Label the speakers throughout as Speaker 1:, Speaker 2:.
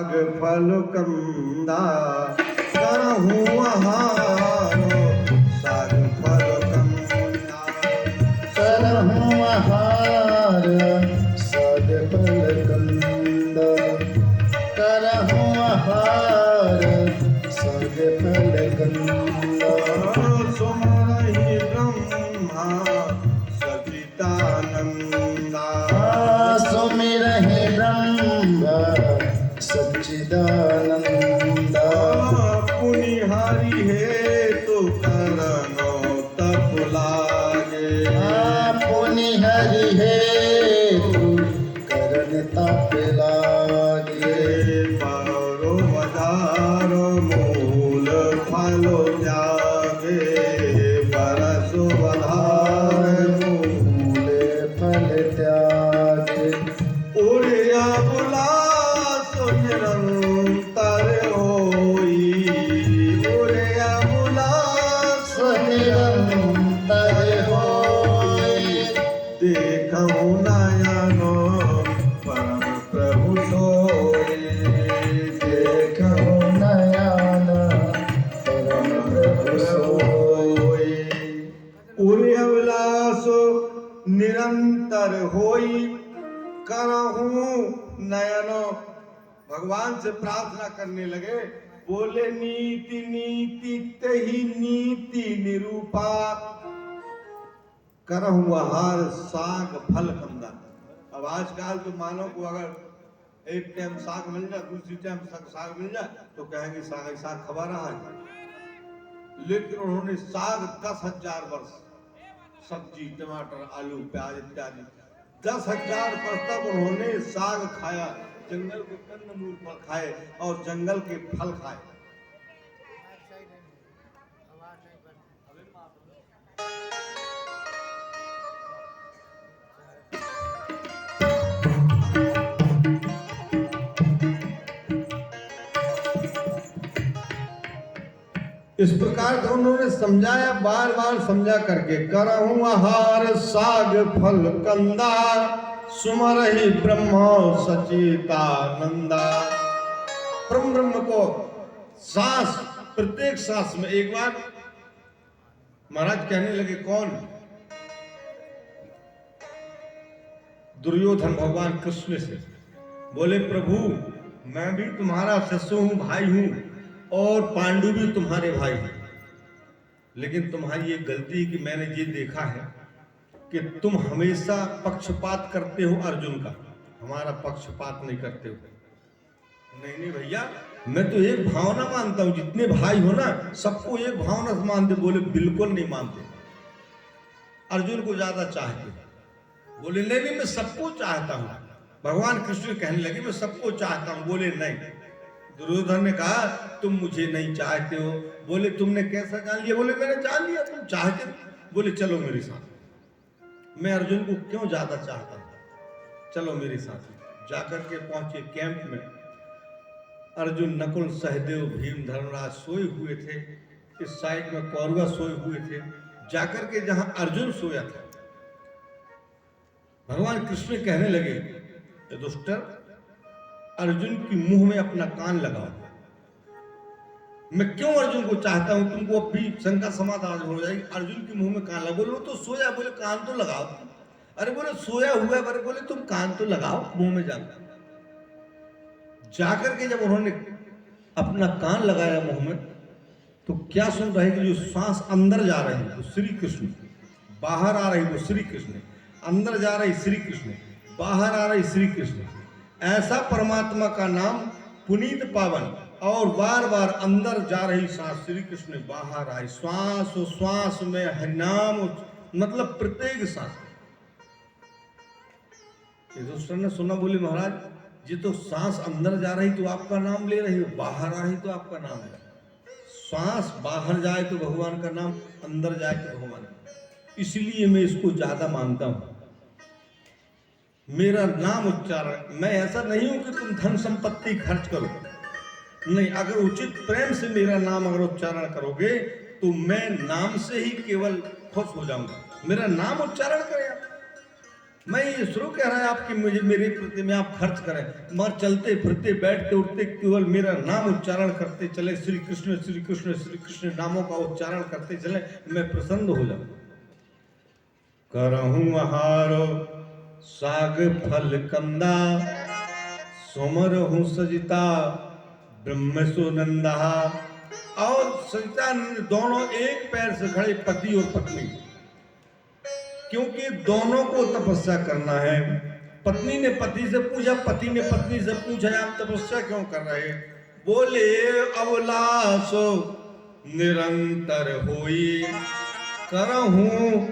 Speaker 1: साग फल कंदा करहूँ आहारो साग फल कंदा
Speaker 2: करहूँ आहार साग फल कंदा करहूँ आहार साग फल कंदा
Speaker 1: सुमरहि ब्रह्मा सच्चिदानंदा
Speaker 2: सुमिरहि ब्रह्म सच्चिदानंदा
Speaker 1: पुनि हरि हेतु करनो तप लागे
Speaker 2: पुनि हरि हेतु करन तप लागे
Speaker 1: पारो बधारो मूल फलो त्यागे परसु बधार
Speaker 2: मूल फल त्यागे
Speaker 1: उड़िया बुलास निरंतर होई उड़िया बुलास
Speaker 2: निरंतर होय
Speaker 1: देखहु नयनो परम प्रभु सोई
Speaker 2: देखहु नयन परम प्रभु सोय
Speaker 1: उड़िया बुलास निरंतर होई करहूं नयनो भगवान से प्रार्थना करने लगे बोले नीति नीति तही नीति निरूपा करहूं आहार साग फल कंदा। अब आजकल तो मानव को अगर एक टाइम साग मिल जाए दूसरी टाइम साग मिल जाए तो कहेंगे साग साग खबा रहा है, लेकिन उन्होंने साग 10,000 वर्ष सब्जी टमाटर आलू प्याज इत्यादि 10,000 वर्ष तक उन्होंने साग खाया, जंगल के कंदमूल फल खाए और जंगल के फल खाए। इस प्रकार से उन्होंने समझाया, बार बार समझा करके करहूं आहार साग फल कंदा सुमरहि ब्रह्म सचिदानंदा। परम ब्रह्म को सांस प्रत्येक सांस में एक बार महाराज कहने लगे, कौन? दुर्योधन भगवान कृष्ण से बोले, प्रभु मैं भी तुम्हारा शिष्य हूं, भाई हूं और पांडु भी तुम्हारे भाई हैं, लेकिन तुम्हारी ये गलती कि मैंने ये देखा है कि तुम हमेशा पक्षपात करते हो अर्जुन का, हमारा पक्षपात नहीं करते हो। नहीं नहीं भैया, मैं तो एक भावना मानता हूं, जितने भाई हो ना सबको एक भावना से मानते। बोले बिल्कुल नहीं मानते, अर्जुन को ज्यादा चाहते। बोले नहीं नहीं मैं सबको चाहता हूं। भगवान कृष्ण कहने लगे मैं सबको चाहता हूं। बोले नहीं। दुर्योधन ने कहा तुम मुझे नहीं चाहते हो। बोले तुमने कैसा जान लिया? बोले मैंने जान लिया तुम चाहते। बोले चलो मेरे साथ, मैं अर्जुन को क्यों ज्यादा चाहता हूं, चलो मेरे साथ। जाकर के पहुंचे कैंप में, अर्जुन नकुल सहदेव भीम धर्मराज सोए हुए थे, इस साइड में कौरवा सोए हुए थे। जाकर के जहां अर्जुन सोया था, भगवान कृष्ण कहने लगे, दुष्टर अर्जुन की मुंह में अपना कान लगाओ। मैं क्यों अर्जुन को चाहता हूं, तुमको अभी शंका समाधान हो जाएगी। अर्जुन की मुंह में कान लगाओ। बोले तो सोया। बोले कान तो लगाओ। अरे बोले सोया हुआ है। बोले तुम कान तो लगाओ मुंह में जाकर। जाकर के जब उन्होंने अपना कान लगाया मुंह में, तो क्या सुन रहे कि जो सांस अंदर जा रही है वो श्री कृष्ण, बाहर आ रही वो श्री कृष्ण, अंदर जा रही श्री कृष्ण, बाहर आ रही श्री कृष्ण। ऐसा परमात्मा का नाम पुनीत पावन, और बार बार अंदर जा रही सांस श्री कृष्ण, बाहर आई श्वास श्वास में हरिनाम, मतलब प्रत्येक सांस। दोस्तों ने सुना, बोले महाराज ये तो सांस अंदर जा रही तो आपका नाम ले रही हो, बाहर आ रही तो आपका नाम है। सांस बाहर जाए तो भगवान का नाम, अंदर जाए तो भगवान का, इसलिए मैं इसको ज्यादा मानता हूं। मेरा नाम उच्चारण, मैं ऐसा नहीं हूं कि तुम धन संपत्ति खर्च करो, नहीं, अगर उचित प्रेम से मेरा नाम अगर उच्चारण करोगे तो मैं नाम से ही केवल खुश हो जाऊंगा। मेरा नाम उच्चारण करें, मैं ये शुरू कह रहा है आपकी मुझे मेरे प्रति में आप खर्च करें, मगर चलते फिरते बैठते उठते केवल मेरा नाम उच्चारण करते चले, श्री कृष्ण श्री कृष्ण श्री कृष्ण नामों का उच्चारण करते चले, मैं प्रसन्न हो जाऊं। करहूं आहारो साग फल कंदा, सोमरहूं सजिता ब्रह्म सुनंदा। और सचिदानंद दोनों एक पैर से खड़े, पति और पत्नी, क्योंकि दोनों को तपस्या करना है। पत्नी ने पति से पूछा, पति ने पत्नी से पूछा, आप तपस्या क्यों कर रहे हैं? बोले अवलासो निरंतर होई, करहूं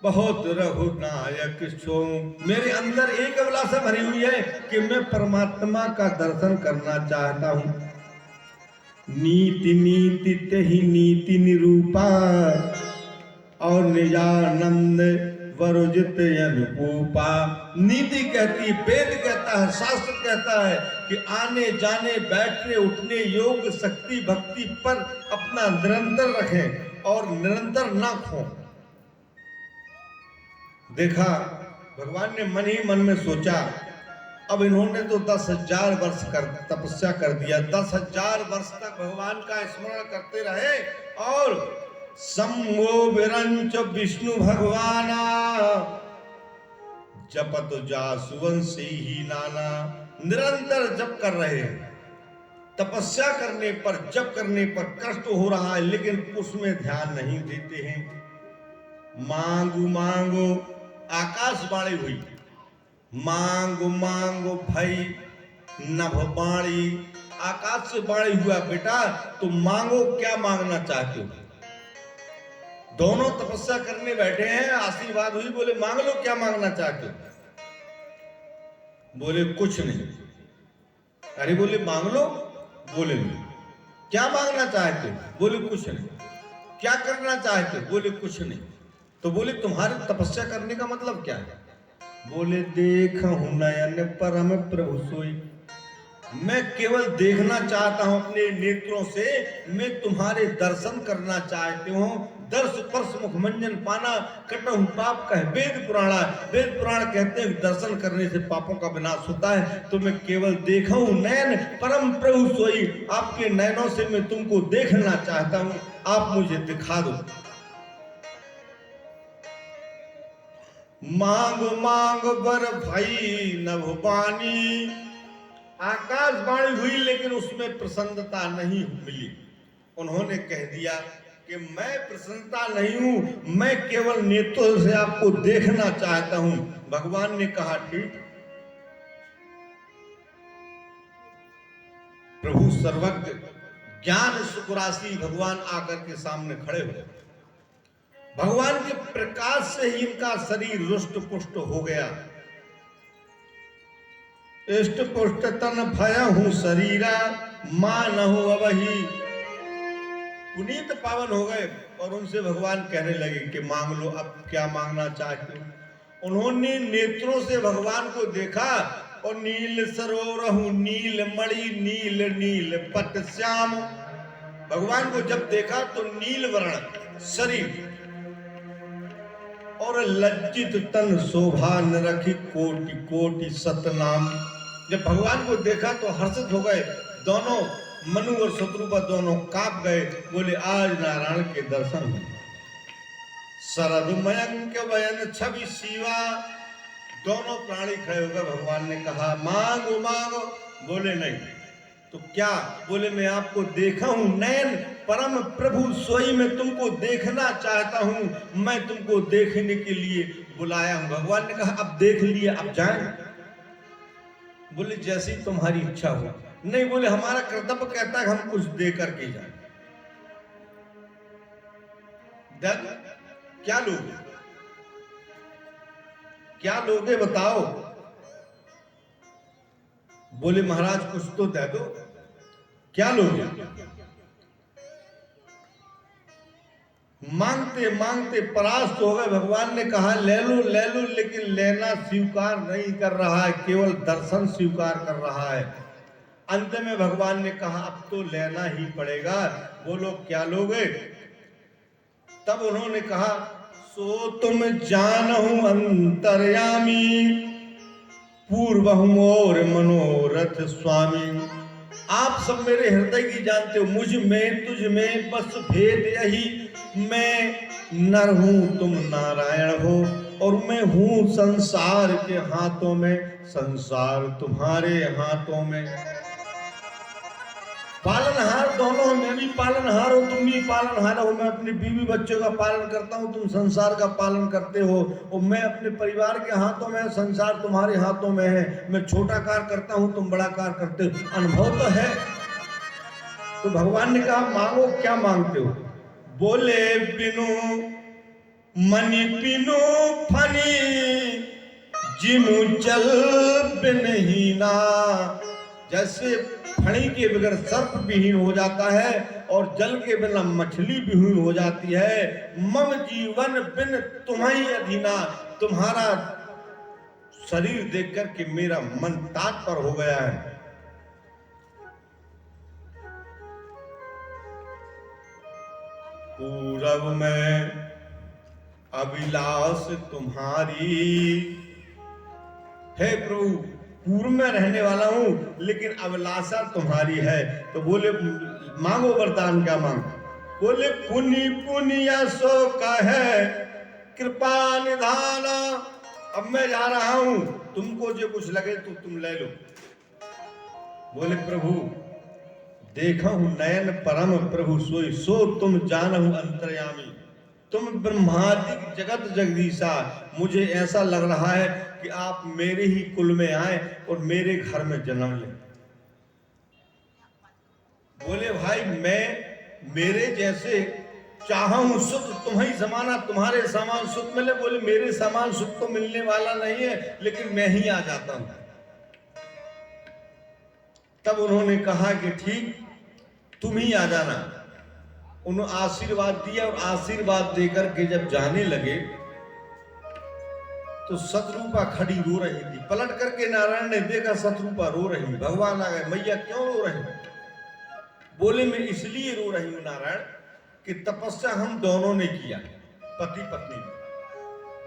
Speaker 1: बहुत रघुनायक छो। मेरे अंदर एक अभिलाषा भरी हुई है कि मैं परमात्मा का दर्शन करना चाहता हूं। नीति नीति तेहि नीति निरूपा, और निजानंद वरुजित अनुपूपा। नीति कहती, वेद कहता है, शास्त्र कहता है कि आने जाने बैठने उठने योग शक्ति भक्ति पर अपना निरंतर रखें और निरंतर ना खो। देखा भगवान ने मन ही मन में सोचा, अब इन्होंने तो 10,000 वर्ष कर तपस्या कर दिया, 10,000 वर्ष तक भगवान का स्मरण करते रहे और सम्मो विरंच विष्णु भगवाना, जपत जासुवंशी ही नाना। निरंतर जप कर रहे हैं, तपस्या करने पर जप करने पर कष्ट हो रहा है, लेकिन उसमें ध्यान नहीं देते हैं। मांगो मांगो, आकाशवाणी हुई, मांगो मांगो भई नभवाणी। आकाश से वाणी हुआ, बेटा तुम मांगो, क्या मांगना चाहते हो? दोनों तपस्या करने बैठे हैं, आशीर्वाद हुई, बोले मांग लो, क्या मांगना चाहते हो? बोले कुछ नहीं। अरे बोले मांग लो, बोले नहीं। क्या मांगना चाहते हो? बोले कुछ नहीं। क्या करना चाहते हो? बोले कुछ नहीं। तो बोले तुम्हारे तपस्या करने का मतलब क्या है? बोले देखहूं नयन परम प्रभु सोई, मैं केवल देखना चाहता हूं अपने नेत्रों से, मैं तुम्हारे दर्शन करना चाहती हूं। दर्श स्पर्श मुख मंजन पाना, कटहु पाप कह वेद पुराणा। वेद पुराण कहते हैं दर्शन करने से पापों का विनाश होता है। तो मैं केवल देखूं नयन परम प्रभु सोई, आपके नयनों से मैं तुमको देखना चाहता हूं, आप मुझे दिखा दो। मांग मांग बर भाई नभवानी। आकाशवाणी हुई लेकिन उसमें प्रसन्नता नहीं मिली। उन्होंने कह दिया कि मैं प्रसन्नता नहीं हूं, मैं केवल नेत्रों से आपको देखना चाहता हूं। भगवान ने कहा ठीक। प्रभु सर्वज्ञ ज्ञान सुखराशि भगवान आकर के सामने खड़े हुए। भगवान के प्रकाश से ही इनका शरीर रुष्ट पुष्ट हो गया। इष्ट पुष्ट तन भय हूं शरीरा, मानहु अबहि। पुनीत पावन हो गए और उनसे भगवान कहने लगे कि मांग लो, अब क्या मांगना चाहते हो? उन्होंने नेत्रों से भगवान को देखा और नील सरोवरहु नील मणि नील नील पट श्याम। भगवान को जब देखा तो नील वर्ण शरीर और लज्जित तन शोभा न रखी कोटि कोटि सतनाम। जब भगवान को देखा तो हर्षित हो गए दोनों, मनु और शत्रुपा दोनों कांप गए। बोले आज नारायण के दर्शन हुए। शरद मयंक वयन छवि शिवा। दोनों प्राणी खड़े होकर भगवान ने कहा मांगो मांगो। बोले नहीं। तो क्या? बोले मैं आपको देखा हूं नयन परम प्रभु सोई, मैं तुमको देखना चाहता हूं, मैं तुमको देखने के लिए बुलाया हूं। भगवान ने कहा अब देख लिए, अब जाएं। बोले जैसी तुम्हारी इच्छा हो। नहीं, बोले हमारा कर्तव्य कहता है हम कुछ दे करके जाए। क्या लोगे? क्या लोगे बताओ? बोले महाराज कुछ तो दे दो। क्या लोगे? मांगते मांगते परास्त हो गए। भगवान ने कहा ले लो ले लो, लेकिन लेना स्वीकार नहीं कर रहा है, केवल दर्शन स्वीकार कर रहा है। अंत में भगवान ने कहा अब तो लेना ही पड़ेगा, बोलो क्या लोगे? तब उन्होंने कहा सो तुम जानहु अंतर्यामी, पूर्वहु और मनोरथ स्वामी। आप सब मेरे हृदय की जानते हो, मुझ में तुझ में बस भेद यही, मैं नर हूं तुम नारायण हो, और मैं हूं संसार के हाथों में, संसार तुम्हारे हाथों में। पालनहार दोनों हो, मैं भी पालनहार हूं, तुम भी पालनहार हो। मैं अपनी बीवी बच्चों का पालन करता हूं, तुम संसार का पालन करते हो। और मैं अपने परिवार के हाथों में, संसार तुम्हारे हाथों में है। मैं छोटा कार्य करता हूं, तुम बड़ा कार्य करते हो। अनुभव तो है। तो भगवान ने कहा मांगो, क्या मांगते हो? बोले बिनु मनि बिनु फनी, जिनु जल बिनहीना। जैसे फणी के बगैर सर्प विहीन हो जाता है और जल के बिना मछली विहीन हो जाती है, मम जीवन बिन तुम्हारी अधीना। तुम्हारा शरीर देख करके मेरा मन ताट पर हो गया है। पूरब में अभिलाष तुम्हारी, हे प्रभु पूर्व में रहने वाला हूं, लेकिन अभिलाषा तुम्हारी है। तो बोले मांगो वरदान, क्या मांग? बोले पुनि पुनिया सो कहे कृपा निधाना। अब मैं जा रहा हूं, तुमको जो कुछ लगे तो तुम ले लो। बोले प्रभु देखा हूं नयन परम प्रभु सोई, सो तुम जानहु अंतर्यामी। तुम ब्रह्मादिक जगत जगदीशा, मुझे ऐसा लग रहा है कि आप मेरे ही कुल में आए और मेरे घर में जन्म लें। बोले भाई मैं मेरे जैसे चाहा हूं सुख तुम्हें समाना, तुम्हारे समान सुख मिले। बोले मेरे समान सुख तो मिलने वाला नहीं है, लेकिन मैं ही आ जाता हूं। तब उन्होंने कहा कि ठीक तुम ही आ जाना। उन्होंने आशीर्वाद दिया और आशीर्वाद देकर के जब जाने लगे तो शत्रुपा खड़ी रो रही थी। पलट करके नारायण ने देखा शत्रुपा रो रही। भगवान आ गए, मैया क्यों रो रही? बोले मैं इसलिए रो रही हूं नारायण कि तपस्या हम दोनों ने किया, पति पत्नी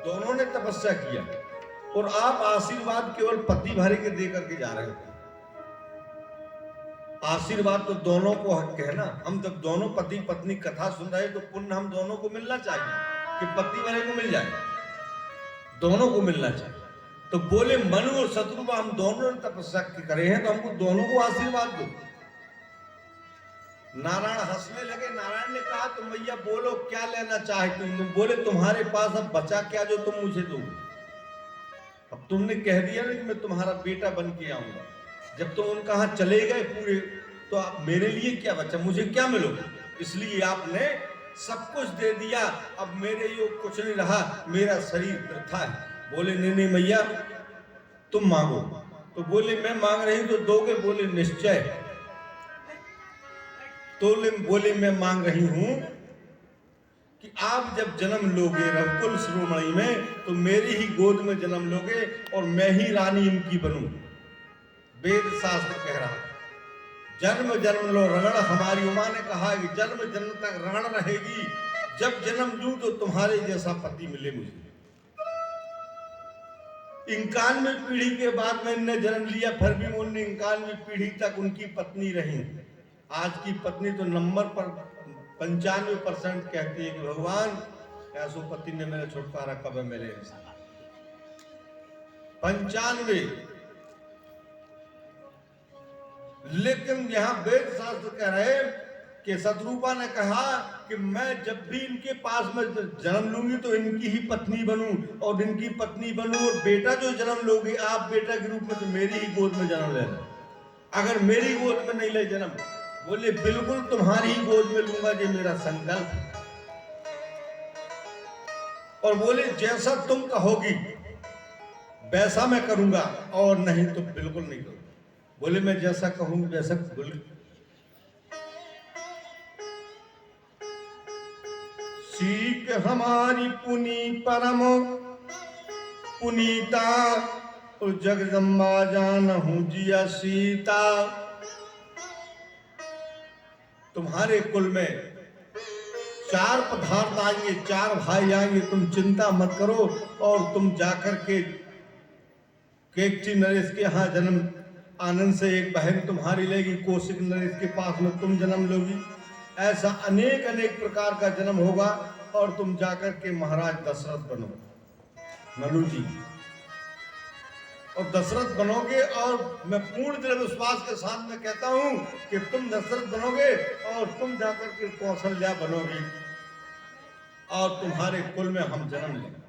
Speaker 1: दोनों ने तपस्या किया, और आप आशीर्वाद केवल पति भरे के दे करके जा रहे हो। आशीर्वाद तो दोनों को हक है ना। हम जब दोनों पति पत्नी कथा सुन रहे तो पुण्य हम दोनों को मिलना चाहिए कि पति वाले को मिल जाए, दोनों को मिलना चाहिए। तो बोले मनु और शत्रुपा हम दोनों ने तपस्या करे हैं, तो हमको दोनों को आशीर्वाद दो। नारायण हंसने लगे। नारायण ने कहा तो मैया बोलो क्या लेना चाहते हो? बोले तुम्हारे पास अब बचा क्या जो तुम मुझे दो? अब तुमने कह दिया ना कि मैं तुम्हारा बेटा बन के आऊंगा। जब तुम उनका हाथ चले गए पूरे, तो आप मेरे लिए क्या बचा, मुझे क्या मिलोगे? इसलिए आपने सब कुछ दे दिया, अब मेरे योग कुछ नहीं रहा, मेरा शरीर वृथा है। बोले नहीं नहीं मैया तुम मांगो। तो बोले मैं मांग रही हूं तो दोगे? बोले निश्चय। तो बोले मैं मांग रही हूं कि आप जब जन्म लोगे रघुकुल शिरोमणि में, तो मेरी ही गोद में जन्म लोगे और मैं ही रानी इनकी बनूं। वेद शास्त्र कह रहा है जन्म जन्म लो रगड़। हमारी उमा ने कहा कि जन्म जन्म तक रगड़ रहेगी, जब जन्म लूं तो तुम्हारे जैसा पति मिले मुझे। 91 पीढ़ी के बाद मैंने जन्म लिया, फिर भी उन्हें 91 पीढ़ी तक उनकी पत्नी रही। आज की पत्नी तो नंबर पर 95% कहती है कि भगवान ऐसो पति ने मेरा छुटकारा कब मिले। 95। लेकिन यहां वेद शास्त्र कह रहे कि शत्रुपा ने कहा कि मैं जब भी इनके पास में जन्म लूंगी तो इनकी ही पत्नी बनूं, और इनकी पत्नी बनूं, और बेटा जो जन्म लोगे आप बेटा के रूप में तो मेरी ही गोद में जन्म लेना। अगर मेरी गोद में नहीं ले जन्म, बोले बिल्कुल तुम्हारी ही गोद में लूंगा, ये मेरा संकल्प। और बोले जैसा तुम कहोगी वैसा मैं करूंगा, और नहीं तो बिल्कुल नहीं करूंगा। बोले मैं जैसा कहूं वैसा। बोले सीख हमारी पुनी परम पुनीता, और जगदम्बा जानहु जिया सीता। तुम्हारे कुल में 4 पदार्थ आएंगे, 4 भाई आएंगे, तुम चिंता मत करो। और तुम जाकर के केकटी नरेश के यहाँ जन्म आनंद से एक बहन तुम्हारी लेगी, कौशिक नरेश के पास में तुम जन्म लोगी। ऐसा अनेक अनेक प्रकार का जन्म होगा और तुम जाकर के महाराज दशरथ बनो मनु जी। और दशरथ बनोगे, और मैं पूर्ण दृढ़ विश्वास के साथ में कहता हूं कि तुम दशरथ बनोगे और तुम जाकर के कौशल्या बनोगे और तुम्हारे कुल में हम जन्म लेंगे।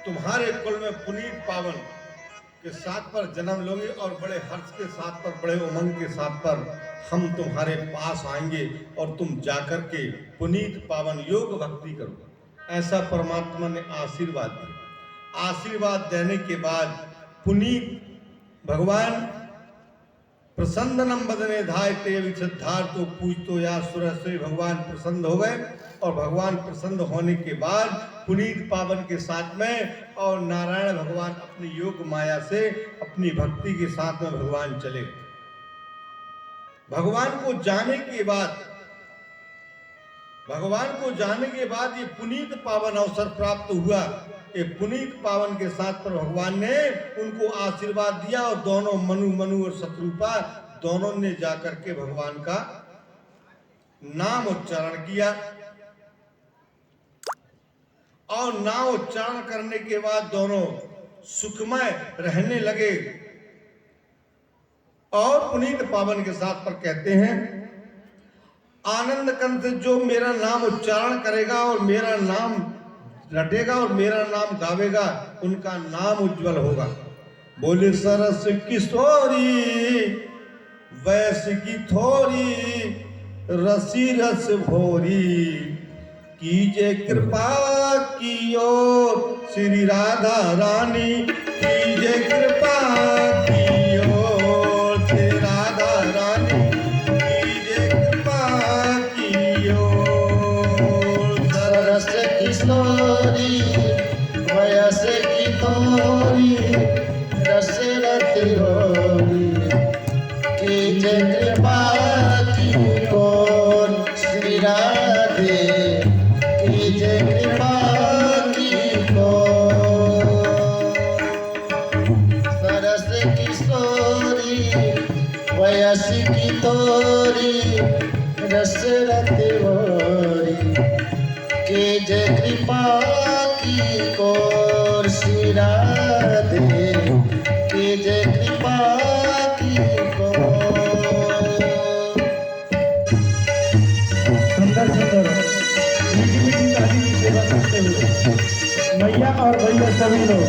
Speaker 1: तुम्हारे कुल में पुनीत पावन के साथ पर जन्म लोगे और बड़े हर्ष के साथ पर, बड़े उमंग के साथ पर हम तुम्हारे पास आएंगे और तुम जाकर के पुनीत पावन योग भक्ति करोगे। ऐसा परमात्मा ने आशीर्वाद दिया। आशीर्वाद देने के बाद पुनीत भगवान प्रसन्नम बदने धाय ते विचद्धार तो पूज तो या सुरश्री, भगवान प्रसन्न हो गए। और भगवान प्रसन्न होने के बाद पुनीत पावन के साथ में और नारायण भगवान अपनी योग माया से अपनी भक्ति के साथ में भगवान चले। भगवान को जाने के बाद ये पुनीत पावन अवसर प्राप्त हुआ। ये पुनीत पावन के साथ पर भगवान ने उनको आशीर्वाद दिया और दोनों मनु और शत्रुपा दोनों ने जाकर के भगवान का नाम उच्चारण किया। और नाम उच्चारण करने के बाद दोनों सुखमय रहने लगे। और पुनीत पावन के साथ पर कहते हैं, आनंद कंठ से जो मेरा नाम उच्चारण करेगा और मेरा नाम रटेगा और मेरा नाम गावेगा, उनका नाम उज्जवल होगा। बोले सरस किशोरी वैस की थोरी, रसी रस भोरी, कीजे कृपा की ओर श्री राधा रानी, कीजे कृपा की ओर श्री राधा रानी, कीजे कृपा की ओर।
Speaker 2: सरस किशोरी वयस की थोरी, रस रति होरी, कीजे कृपा की ओर श्री राधे, कीजे कृपा की ओर। सरस किशोरी वयस की थोरी, रस रति होरी, कीजे कृपा की ओर श्री राधे, कीजे कृपा की ओर।
Speaker 3: सुंदर सुंदर मीठी मीठी दादी की सेवा करते हुए मैया और भैया सभी लोग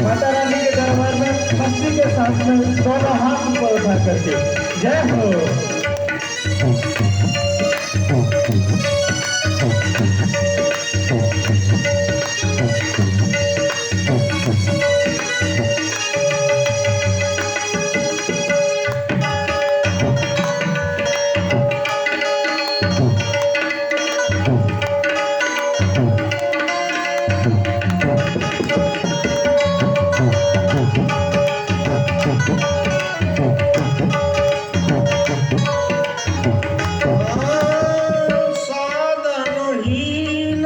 Speaker 3: माता रानी के दरबार में मस्ती के साथ में दोनों हाथ ऊपर उठा करके जय हो।
Speaker 1: साधनहीन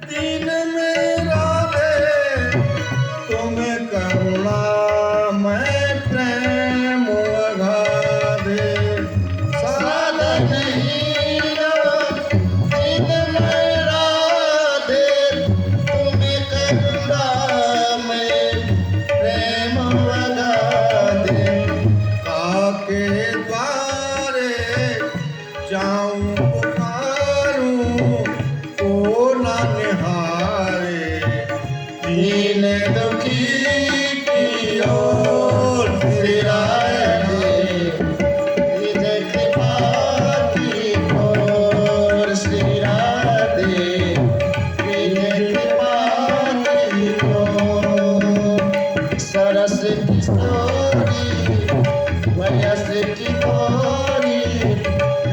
Speaker 1: दीन मेरा दे, तुम्हें करुणा मैं प्रेम अगाधे।
Speaker 2: साधनहीन दीन मेरा दे, तुम्हें करुणा मैं प्रेम अगाधे।
Speaker 1: काके द्वारे जाऊं पुकारूं को ना निहारे,
Speaker 2: दीन दुखी की ओर श्री राधे, कीजे कृपा की ओर श्री राधे, कीजे कृपा की ओर। सरस किशोरी वयस की थोरी,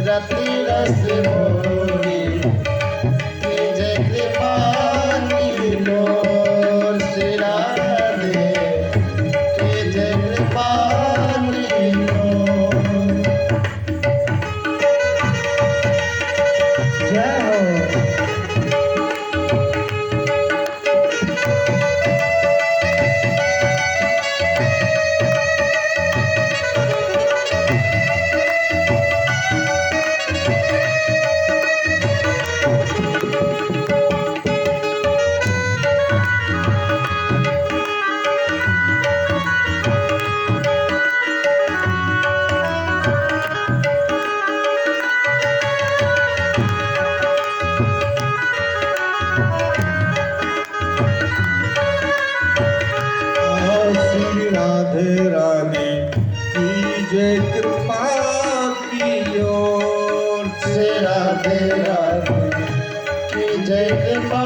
Speaker 2: रति रस भोरी, कीजे कृपा की ओर श्री राधे, कीजे कृपा की ओर।
Speaker 1: राधे रानी कीजय कृपा की ओर
Speaker 2: से राधे राधे की जय कृपा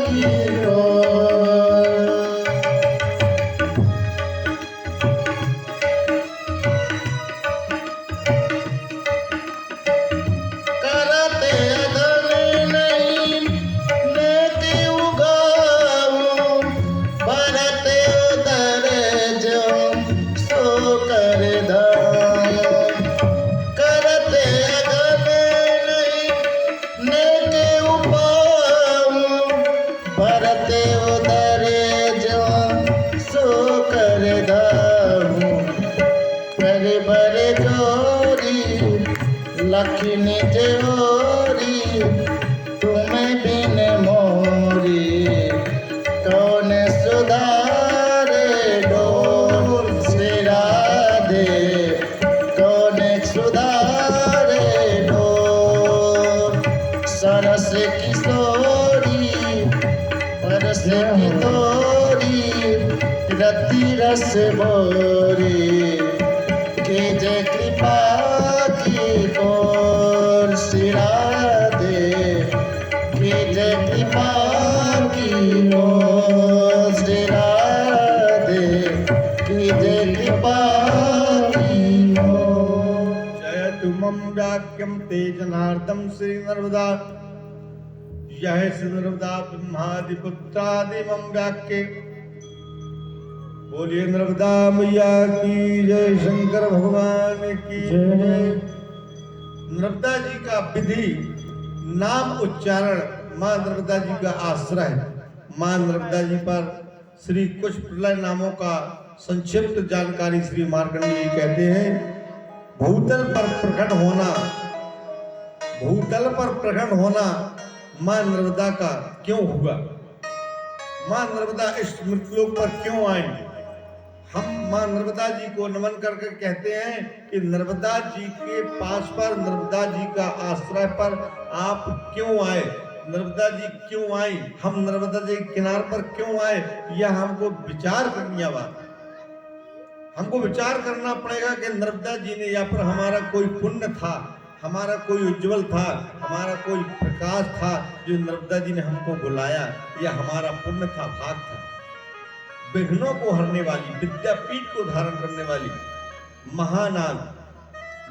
Speaker 2: की ओर। करते अदन नहीं नेति उगाऊं, भरते उदर जो सो कर धाम। करते अगन नहीं नेति उपाऊं, भरते उदर जो सो कर धाम। कर बर जोरी लखनी जोरी, तुम्हें बिन मोरी कौन सुधारे डोर। श्री राधे कौन सुधारे डोर। सरस किशोरी परस की तोरी, रति रस बोरी के जय कृपा की ओर। श्री राधे के जय कृपा की ओर। श्री राधे के जय कृपा की ओर।
Speaker 1: जयतु मम वाक्यम ते जनार्दन श्री नर्मदा यह श्री नर्मदा ब्रह्मादिपुत्रादि मम वाक्य। बोलिए नर्मदा मैया की जय, शंकर भगवान की जय। नर्मदा जी का विधि नाम उच्चारण मां नर्मदा जी का आश्रय। मां नर्मदा जी पर श्री कुछ प्रलय नामों का संक्षिप्त जानकारी श्री मार्कंडेय जी कहते हैं। भूतल पर प्रकट होना, भूतल पर प्रकट होना मां नर्मदा का क्यों हुआ, मां नर्मदा इस मृतलोक पर क्यों आई। हम मां नर्मदा जी को नमन करके कहते हैं कि नर्मदा जी के पास पर, नर्मदा जी का आश्रय पर आप क्यों आए, नर्मदा जी क्यों आई, हम नर्मदा जी के किनार पर क्यों आए। यह हमको विचार करनी बात, हमको विचार करना पड़ेगा कि नर्मदा जी ने या पर हमारा कोई पुण्य था, हमारा कोई उज्जवल था, हमारा कोई प्रकाश था जो नर्मदा जी ने हमको बुलाया, या हमारा पुण्य था, भाग था। विघ्नों को हरने वाली, विद्यापीठ को धारण करने वाली महानाद।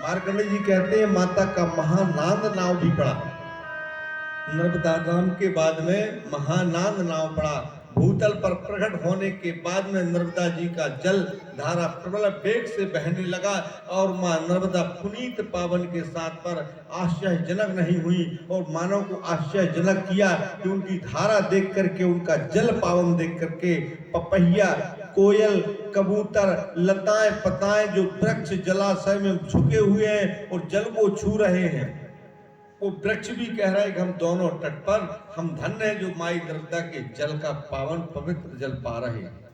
Speaker 1: मार्कंडेय जी कहते हैं माता का महानाद नाव भी पड़ा, नर्मदा नाम के बाद में महानाद नाव पड़ा। भूतल पर प्रकट होने के बाद में नर्मदा जी का जल धारा प्रबल वेग से बहने लगा और मां नर्मदा पुनीत पावन के साथ पर आश्चर्यजनक नहीं हुई और मानव को आश्चर्यजनक किया कि उनकी धारा देख करके, उनका जल पावन देख करके पपैया, कोयल, कबूतर, लताएं पताएं जो वृक्ष जलाशय में झुके हुए हैं और जल को छू रहे हैं, वो वृक्ष भी कह रहा है कि हम दोनों तट पर हम धन्य हैं जो माई नर्मदा के जल का पावन पवित्र जल पा रहे हैं।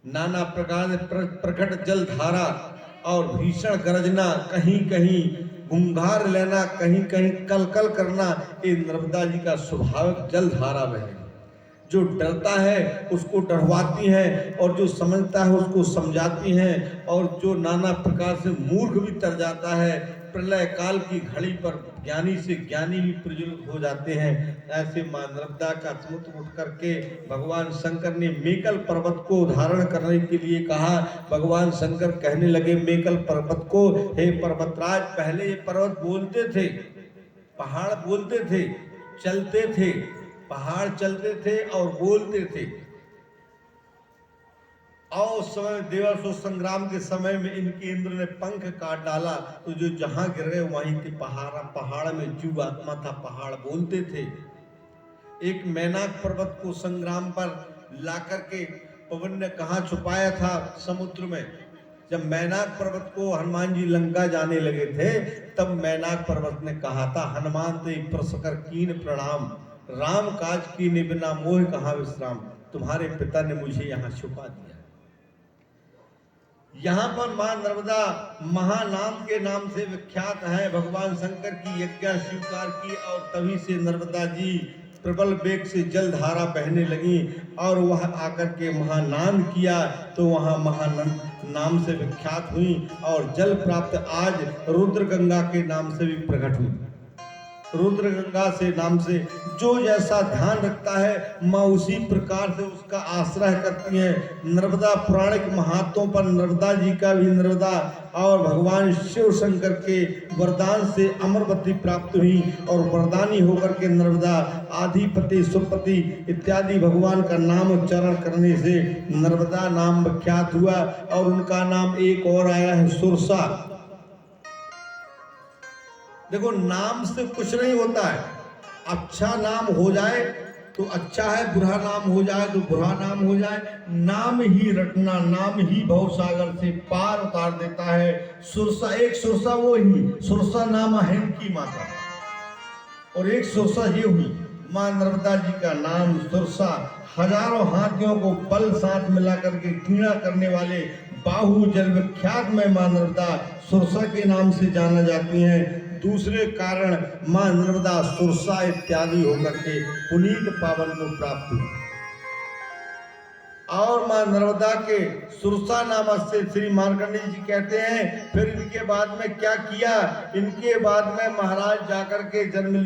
Speaker 1: नाना प्रकार से प्रकट जल धारा और भीषण गरजना, कहीं कहीं गुंगार लेना, कहीं कहीं कलकल करना, ये नर्मदा जी का स्वाभाविक जल धारा बहे। जो डरता है उसको डरवाती हैं और जो समझता है उसको समझाती हैं, और जो नाना प्रकार से मूर्ख भी तर जाता है, प्रलय काल की घड़ी पर ज्ञानी से ज्ञानी भी प्रज्वलित हो जाते हैं। ऐसे मां नर्मदा का समुद्र उठ करके भगवान शंकर ने मेकल पर्वत को धारण करने के लिए कहा। भगवान शंकर कहने लगे मेकल पर्वत को, हे पर्वतराज, पहले ये पर्वत बोलते थे, पहाड़ बोलते थे, चलते थे, पहाड़ चलते थे और बोलते थे, और उस समय देवासुर संग्राम के समय में इनके इंद्र ने पंख काट डाला तो जो जहां गिर गए वहीं के पहाड़ में जीव आत्मा था, पहाड़ बोलते थे। एक मैनाक पर्वत को संग्राम पर लाकर के पवन ने कहां छुपाया था, समुद्र में। जब मैनाक पर्वत को हनुमान जी लंका जाने लगे थे तब मैनाक पर्वत ने कहा था, हनुमान ते प्रसकर कीन प्रणाम, राम काज की बिना मोह कहा विश्राम, तुम्हारे पिता ने मुझे यहाँ छुपा दिया। यहाँ पर मां नर्मदा महानाम के नाम से विख्यात है। भगवान शंकर की यज्ञ स्वीकार की और तभी से नर्मदा जी प्रबल वेग से जलधारा बहने लगी और वह आकर के महानाद किया तो वहाँ महानंद नाम से विख्यात हुई और जल प्राप्त आज रुद्र गंगा के नाम से भी प्रकट हुई। रुद्र गंगा से नाम से जो जैसा ध्यान रखता है माँ उसी प्रकार से उसका आश्रय करती है। नर्मदा पौराणिक महात्मों पर नर्मदा जी का भी नर्मदा और भगवान शिव शंकर के वरदान से अमरवती प्राप्त हुई और वरदानी होकर के नर्मदा आधिपति सुपति इत्यादि भगवान का नाम उच्चारण करने से नर्मदा नाम विख्यात हुआ और उनका नाम एक और आया है सुरसा। देखो नाम से कुछ नहीं होता है, अच्छा नाम हो जाए तो अच्छा है, बुरा नाम हो जाए तो बुरा नाम हो जाए। नाम ही रटना, नाम ही भवसागर से पार उतार देता है। सुरसा, एक सुरसा वो ही सुरसा नाम है की माता और एक सुरसा ये हुई माँ नर्मदा जी का नाम सुरसा। हजारों हाथियों को बल साथ मिला करके क्रीड़ा करने वाले बाहु जल विख्यात में माँ नर्मदा सुरसा के नाम से जाना जाती हैं। दूसरे कारण माँ नर्मदा सुरसा इत्यादि होकर के पुनीत पावन को प्राप्त हुई और माँ नर्मदा के सुरसा नाम से श्री मार्कंडेय जी कहते हैं फिर इनके बाद में क्या किया, इनके बाद में महाराज जाकर के जन्म लिया।